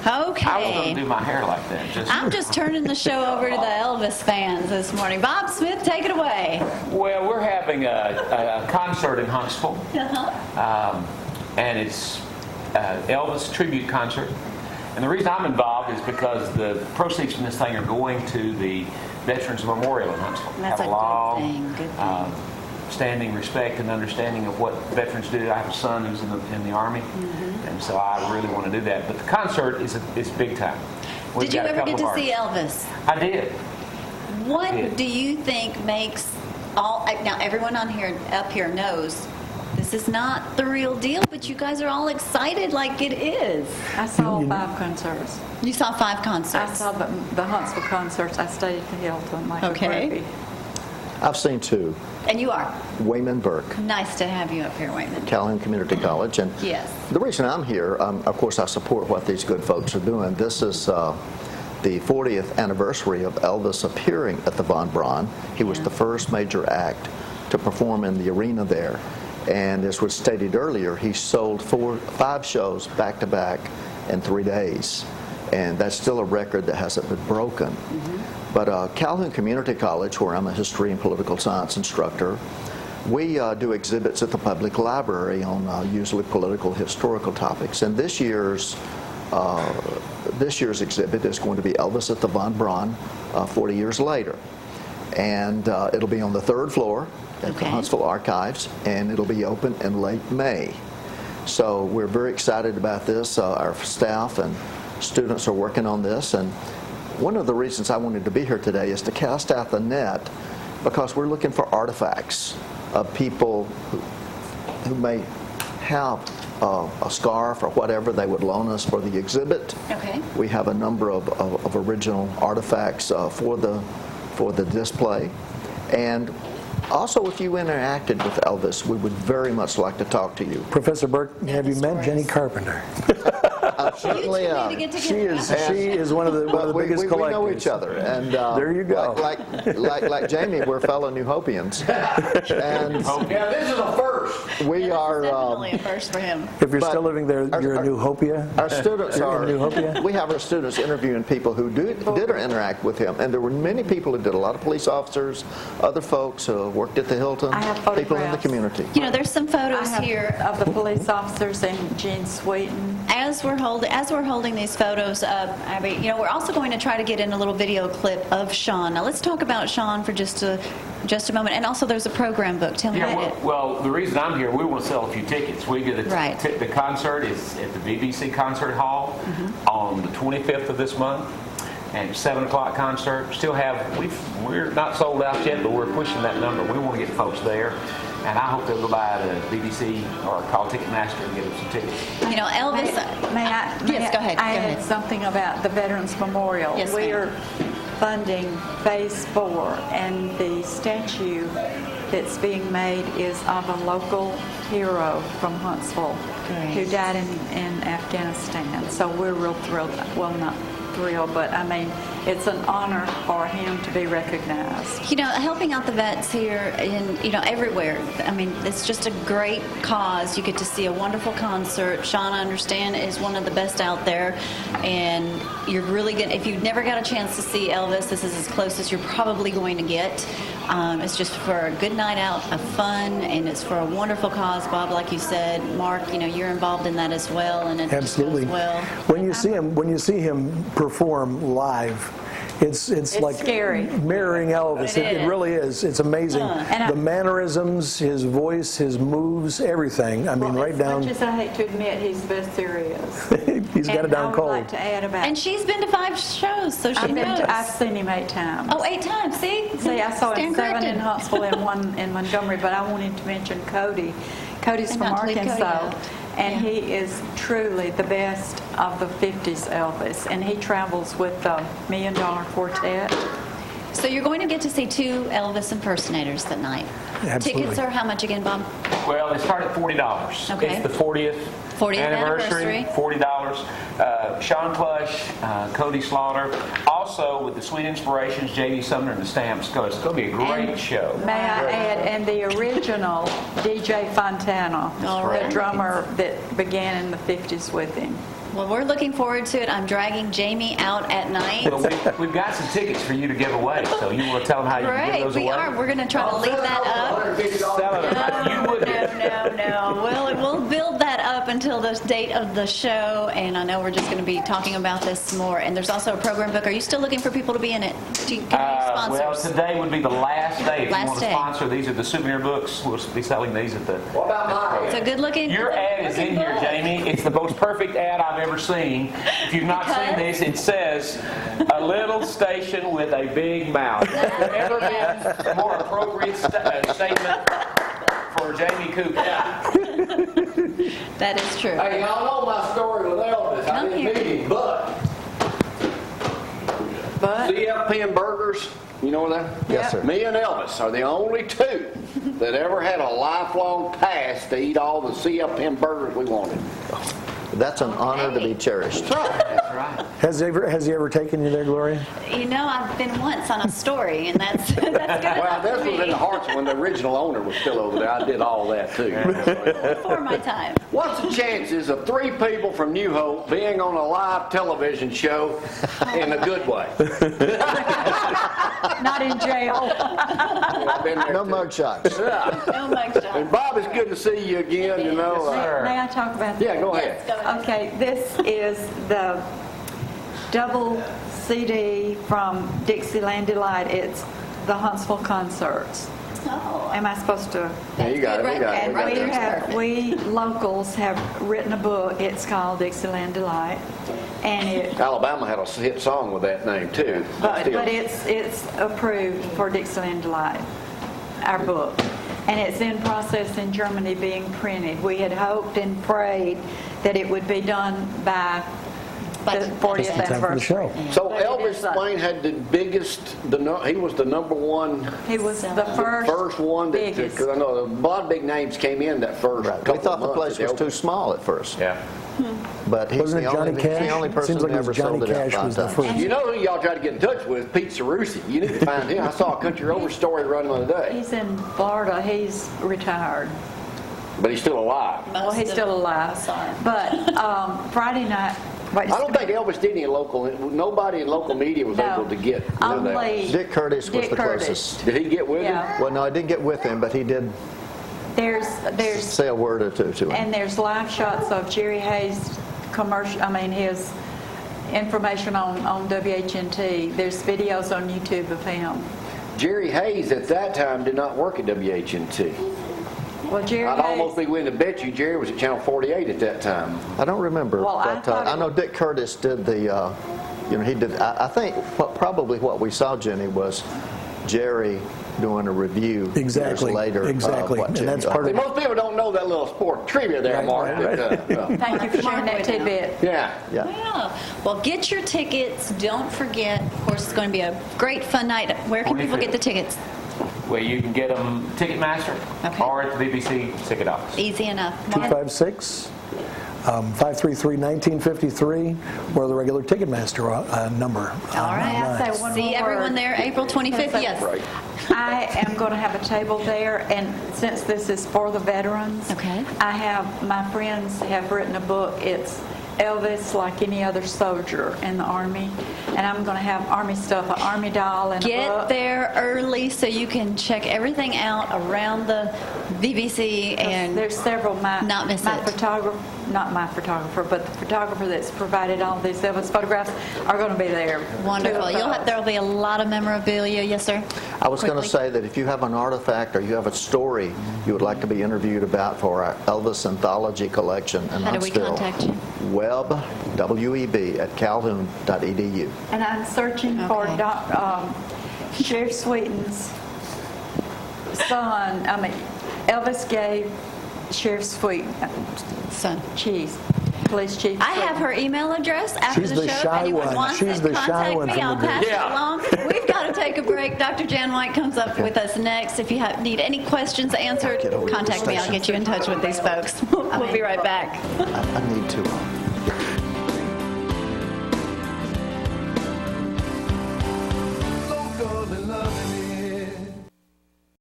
Okay. I was going to do my hair like that. I'm just turning the show over to the Elvis fans this morning. Bob Smith, take it away. Well, we're having a concert in Huntsville, and it's Elvis tribute concert. And the reason I'm involved is because the proceeds from this thing are going to the Veterans Memorial in Huntsville. That's have a a long, good thing. standing respect and understanding of what veterans do. I have a son who's in the Army, and so I really want to do that. But the concert is big time. Did you ever get to see Elvis? I did. What do you think makes now everyone up here knows this is not the real deal, but you guys are all excited like it is. I saw 5 concerts. You saw 5 concerts. I saw the Huntsville concerts. I stayed at the Hilton. Like Okay. I've seen 2. And you are. Wayman Burke, Nice to have you up here, Wayman. Calhoun Community College. And Yes. the reason I'm here, of course, I support what these good folks are doing. This is the 40th anniversary of Elvis appearing at the Von Braun. He was the first major act to perform in the arena there. And as was stated earlier, he sold 5 shows back-to-back in 3 days. And that's still a record that hasn't been broken. But Calhoun Community College, where I'm a history and political science instructor, we do exhibits at the public library on usually political, historical topics. And this year's exhibit is going to be Elvis at the Von Braun 40 years later. And it'll be on the 3rd floor at the Huntsville Archives, and it'll be open in late May. So we're very excited about this. Our staff and students are working on this, and one of the reasons I wanted to be here today is to cast out the net, because we're looking for artifacts of people who may have a scarf or whatever they would loan us for the exhibit. Okay. We have a number of original artifacts for the display. And also, if you interacted with Elvis, we would very much like to talk to you. Professor Burke, have you met Jenny Carpenter? Certainly, she is one of the biggest collectors. We know each other, and there you go. Like Jamie, we're fellow New Hopians, and Yeah, this is a first. we are. Definitely a first for him. If you're still living there, you're a New Hopia. Our students You're are. in New Hopia? We have our students interviewing people who did interact with him, and there were many people who did. A lot of police officers, other folks who worked at the Hilton, I have people in the photographs. community. You know, there's some photos here. Of the police officers and Gene Sweeten. As we're holding these photos up, Abby, you know, we're also going to try to get in a little video clip of Sean. Now let's talk about Sean for just a moment. And also, there's a program book. Tell me about it. Well, the reason I'm here, we want to sell a few tickets. We get the concert is at the BBC Concert Hall on the 25th of this month. And 7 o'clock concert. We're not sold out yet, but we're pushing that number. We want to get folks there, and I hope they'll go by the BBC or call Ticketmaster and get them some tickets. You know, Elvis. Yes, go ahead. I had something about the Veterans Memorial. Yes, we ma'am. are funding Phase 4, and the statue that's being made is of a local hero from Huntsville who died in Afghanistan. So we're real thrilled. Well, not thrilled, but I mean, it's an honor for him to be recognized. You know, helping out the vets here everywhere. I mean, it's just a great cause. You get to see a wonderful concert. Sean, I understand, is one of the best out there. And you're really good. If you've never got a chance to see Elvis, this is as close as you're probably going to get. It's just for a good night out of fun, and it's for a wonderful cause. Bob, like you said, Mark, you know, you're involved in that as well, and it Absolutely. goes well. When you see him perform live, it's like scary. Mirroring Elvis. It really is. It's amazing. The mannerisms, his voice, his moves, everything. I mean, right down. As much as I hate to admit, he's the best there is. He's got it down cold. I would like to add about. And she's been to 5 shows, so she knows. I've seen him 8 times. Oh, 8 times. See, I saw him Stand 7 corrected. in Huntsville and 1 in Montgomery, but I wanted to mention Cody. Cody's And from not to leave Cody Arkansas, out. and Yeah. he is truly the best of the 50s Elvis, and he travels with the $1 Million Quartet. So you're going to get to see 2 Elvis impersonators that night. Absolutely. Tickets are how much again, Bob? Well, they start at $40. Okay. It's the 40th 40th anniversary. $40. Sean Plush, Cody Slaughter. Also, with the Sweet Inspirations, J.D. Sumner and the Stamps. It's going to be a great show. May I add, and the original DJ Fontana, All right. the drummer that began in the 50s with him. Well, we're looking forward to it. I'm dragging Jamie out at night. Well, we've got some tickets for you to give away, so you want to tell them how you can give Great, those we away? are. We're going to try to leave that up. Sell it. You would. No. We'll build that up until the date of the show, and I know we're just going to be talking about this more. And there's also a program book. Are you still looking for people to be in it? Can you sponsors? Well, today would be the last day. If you Last want to day. sponsor, these are the souvenir books. We'll be selling these at the... What about mine? It's a good looking. Your ad is in here, Jamie. It's the most perfect ad I've ever seen. If you've not seen this, it says, "A little station with a big mouth." Has there ever been a more appropriate statement for Jamie Cooper? That is true. Hey, y'all know my story with Elvis. Come I didn't here. meet him, but CF Pen Burgers, you know that? Yes, sir. Me and Elvis are the only two that ever had a lifelong pass to eat all the CF Pen burgers we wanted. That's an honor to be cherished. That's right. Has he ever taken you there, Gloria? You know, I've been once on a story, and that's good enough Well, this for was in me. the Hearts when the original owner was still over there. I did all that too. Before my time. What's the chances of three people from New Hope being on a live television show in a good way? Not in jail. I've been there No too. mug shots. Yeah. No mug shot. And Bob, it's good to see you again, you know. May I talk about that? Yeah, go ahead. Yes, go ahead. Okay, this is the double CD from Dixieland Delight. It's the Huntsville concerts. Oh, Am I supposed to? Yeah, you got it. We got it. We got Right We there. it. we locals have written a book. It's called Dixieland Delight, and it. Alabama had a hit song with that name too. But Still. it's approved for Dixieland Delight, our book. And it's in process in Germany being printed. We had hoped and prayed that it would be done by the 40th Just in time for the anniversary. show. So But it is Elvis Wayne had the biggest. He was the number one. He was the First one that, biggest. because I know a lot of big names came in that first Right. couple We thought the of months place was at too small at first, Yeah. but he's Wasn't the it Johnny only, he's Cash? the only person Seems like who it was ever Johnny sold it out Cash was the 5 times. first. You know who y'all tried to get in touch with? Pete Cerruti. You need to find him. I saw a Country Rover story running the other day, He's in Florida. He's retired. but he's still alive. Well, he's still alive. Sorry. But Friday night. Wait, I don't think Elvis did any local. Nobody in local media was No. able to get. Only Dick Curtis was Dick the Curtis. closest. Did he get with him? Yeah. Well, no, I didn't get with him, but he did There's say a word or two to him. and there's live shots of Jerry Hayes commercial. I mean his information on WHNT. There's videos on YouTube of him. Jerry Hayes at that time did not work at WHNT. Well, Jerry I'd almost Hayes. be willing to bet you Jerry was at Channel 48 at that time. I don't remember. Well, I but, thought I know Dick Curtis did the, he did, I think probably what we saw, Jenny, was Jerry doing a review Exactly. years later. Exactly. Of what And Jenny that's got. part See, of most people don't know that little sport trivia there, Right, Mark. right, right. Thank you for sharing that tidbit. Yeah. Yeah. yeah. Well, get your tickets. Don't forget. Of course, it's going to be a great, fun night. Where can people get the tickets? Well, you can get them Ticketmaster Okay. or at the BBC ticket office. Easy enough. Mark? 256 533-1953, or the regular Ticketmaster number. All right. May I say one See more everyone word? there April 25th. Yes. Right. I am going to have a table there, and since this is for the veterans, Okay. my friends have written a book. It's Elvis like any other soldier in the Army, and I'm going to have Army stuff, an Army doll and a Get book. there early so you can check everything out around the BBC and There's several. not miss my it. photographer, not my photographer, but the photographer that's provided all these Elvis photographs are going to be there. wonderful. There'll be a lot of memorabilia. Yes, sir. I was going to Quickly. say that if you have an artifact or you have a story you would like to be interviewed about for our Elvis Anthology collection in How do we Huntsville, contact you? web, W-E-B, at calhoun.edu. And I'm searching for Okay. Sheriff Sweeten's son. Elvis gave Sheriff Sweeten, Son. police chief. I have her email address after She's the the show. shy If anyone one. wants She's it, the shy contact one me. from the I'll group. pass it Yeah. along. We've got to take a break. Dr. Jan White comes up with us next. If you need any questions answered, Get over to the contact me. I'll station. get you in touch with these folks. We'll be right back. I need to.